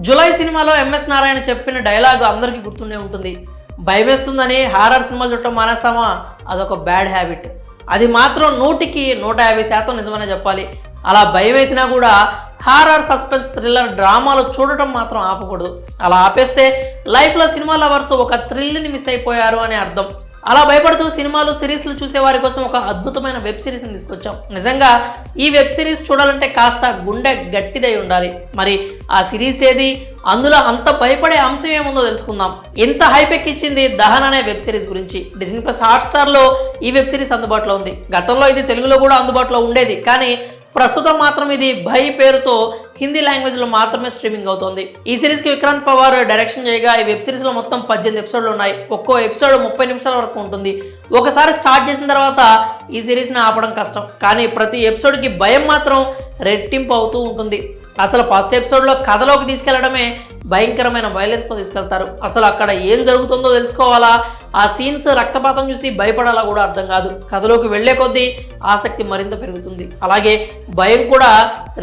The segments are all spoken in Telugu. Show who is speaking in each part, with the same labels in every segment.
Speaker 1: జులై సినిమాలో ఎంఎస్ నారాయణ చెప్పిన డైలాగ్ అందరికీ గుర్తుండే ఉంటుంది. భయమేస్తుందని హారర్ సినిమాలు చూడటం మానేస్తామా, అదొక బ్యాడ్ హ్యాబిట్. అది మాత్రం 100కి 150% నిజమనే చెప్పాలి. అలా భయం వేసినా కూడా హారర్, సస్పెన్స్, థ్రిల్లర్, డ్రామాలు చూడటం మాత్రం ఆపకూడదు. అలా ఆపేస్తే లైఫ్లో సినిమా లవర్స్ ఒక థ్రిల్ని మిస్ అయిపోయారు అని అర్థం. అలా భయపడుతూ సినిమాలు, సిరీస్లు చూసే వారి కోసం ఒక అద్భుతమైన వెబ్ సిరీస్ని తీసుకొచ్చాం. నిజంగా ఈ వెబ్ సిరీస్ చూడాలంటే కాస్త గుండె గట్టిదై ఉండాలి. మరి ఆ సిరీస్ ఏది, అందులో అంత భయపడే అంశం ఏముందో తెలుసుకుందాం. ఎంత హైప్ ఎక్కించింది దహన్ అనే వెబ్ సిరీస్ గురించి. డిజ్నీ ప్లస్ హాట్స్టార్లో ఈ వెబ్ సిరీస్ అందుబాటులో ఉంది. గతంలో ఇది తెలుగులో కూడా అందుబాటులో ఉండేది, కానీ ప్రస్తుతం మాత్రం ఇది భయ్ పేరుతో హిందీ లాంగ్వేజ్లో మాత్రమే స్ట్రీమింగ్ అవుతోంది. ఈ సిరీస్కి విక్రాంత్ పవార్ డైరెక్షన్ చేయగా ఈ వెబ్ సిరీస్లో మొత్తం 18 ఎపిసోడ్లు ఉన్నాయి. ఒక్కో ఎపిసోడ్ 30 నిమిషాల వరకు ఉంటుంది. ఒకసారి స్టార్ట్ చేసిన తర్వాత ఈ సిరీస్ని ఆపడం కష్టం, కానీ ప్రతి ఎపిసోడ్కి భయం మాత్రం రెట్టింపు అవుతూ ఉంటుంది. అసలు ఫస్ట్ ఎపిసోడ్లో కథలోకి తీసుకెళ్లడమే భయంకరమైన వైలెన్స్తో తీసుకెళ్తారు. అసలు అక్కడ ఏం జరుగుతుందో తెలుసుకోవాలా, ఆ సీన్స్, రక్తపాతం చూసి భయపడాలా కూడా అర్థం కాదు. కథలోకి వెళ్లే కొద్దీ ఆసక్తి మరింత పెరుగుతుంది. అలాగే భయం కూడా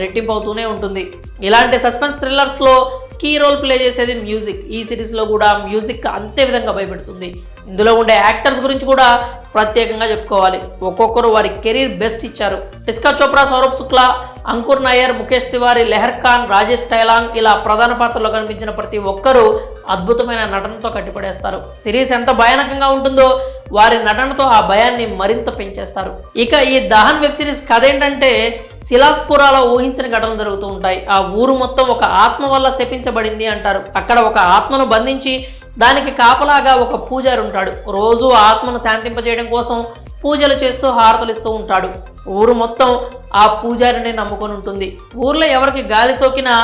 Speaker 1: రెట్టింపు అవుతూనే ఉంటుంది. ఇలాంటి సస్పెన్స్ థ్రిల్లర్స్లో కీ రోల్ ప్లే చేసేది మ్యూజిక్. ఈ సిరీస్లో కూడా మ్యూజిక్ అంతే విధంగా భయపెడుతుంది. ఇందులో ఉండే యాక్టర్స్ గురించి కూడా ప్రత్యేకంగా చెప్పుకోవాలి. ఒక్కొక్కరు వారి కెరీర్ బెస్ట్ ఇచ్చారు. టిస్కా చోప్రా, సౌరభ్ శుక్లా, అంకుర్ నాయర్, ముఖేష్ తివారీ, లెహర్ ఖాన్, రాజేష్ టైలాంగ్ ఇలా ప్రధాన పాత్రలో కనిపించిన ప్రతి ఒక్కరూ అద్భుతమైన నటనతో కట్టిపడేస్తారు. సిరీస్ ఎంత భయానకంగా ఉంటుందో వారి నటనతో ఆ భయాన్ని మరింత పెంచేస్తారు. ఇక ఈ దహన్ వెబ్ సిరీస్ కథ ఏంటంటే, సిలాస్పురాలో ఊహించిన ఘటనలు జరుగుతూ ఉంటాయి. ఆ ఊరు మొత్తం ఒక ఆత్మ వల్ల శపించబడింది అంటారు. అక్కడ ఒక ఆత్మను బంధించి దానికి కాపలాగా ఒక పూజారి ఉంటాడు. రోజు ఆత్మను శాంతింపజేయడం కోసం పూజలు చేస్తూ హారతలు ఇస్తూ ఉంటాడు. ఊరు మొత్తం ఆ పూజారిని నమ్ముకొని ఉంటుంది. ఊర్లో ఎవరికి గాలి సోకినా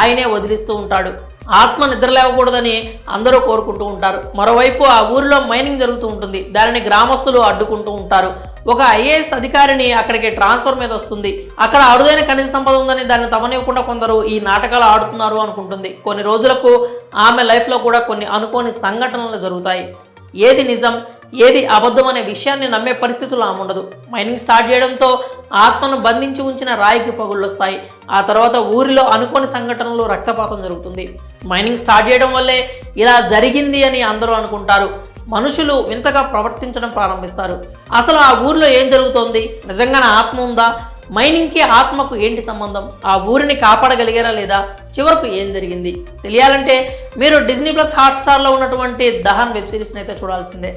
Speaker 1: ఆయనే వదిలిస్తూ ఉంటాడు. ఆత్మ నిద్రలేవకూడదని అందరూ కోరుకుంటూ ఉంటారు. మరోవైపు ఆ ఊరిలో మైనింగ్ జరుగుతూ ఉంటుంది. దానిని గ్రామస్తులు అడ్డుకుంటూ ఉంటారు. ఒక ఐఏఎస్ అధికారిని అక్కడికి ట్రాన్స్ఫర్ మీద వస్తుంది. అక్కడ అరుదైన ఖనిజ సంపద ఉందని దాన్ని తమనివ్వకుండా కొందరు ఈ నాటకాలు ఆడుతున్నారు అనుకుంటుంది. కొన్ని రోజులకు ఆమె లైఫ్లో కూడా కొన్ని అనుకోని సంఘటనలు జరుగుతాయి. ఏది నిజం, ఏది అబద్ధం అనే విషయాన్ని నమ్మే పరిస్థితులు ఆమె ఉండదు. మైనింగ్ స్టార్ట్ చేయడంతో ఆత్మను బంధించి ఉంచిన రాయికి పగుళ్ళు వస్తాయి. ఆ తర్వాత ఊరిలో అనుకోని సంఘటనలు, రక్తపాతం జరుగుతుంది. మైనింగ్ స్టార్ట్ చేయడం వల్లే ఇలా జరిగింది అని అందరూ అనుకుంటారు. మనుషులు వింతగా ప్రవర్తించడం ప్రారంభిస్తారు. అసలు ఆ ఊరిలో ఏం జరుగుతోంది? నిజంగానే ఆత్మ ఉందా? మైనింగ్కి ఆత్మకు ఏంటి సంబంధం? ఆ ఊరిని కాపాడగలిగారా లేదా? చివరకు ఏం జరిగింది తెలియాలంటే మీరు డిజ్నీ ప్లస్ హాట్స్టార్లో ఉన్నటువంటి దహన్ వెబ్ సిరీస్ని అయితే చూడాల్సిందే.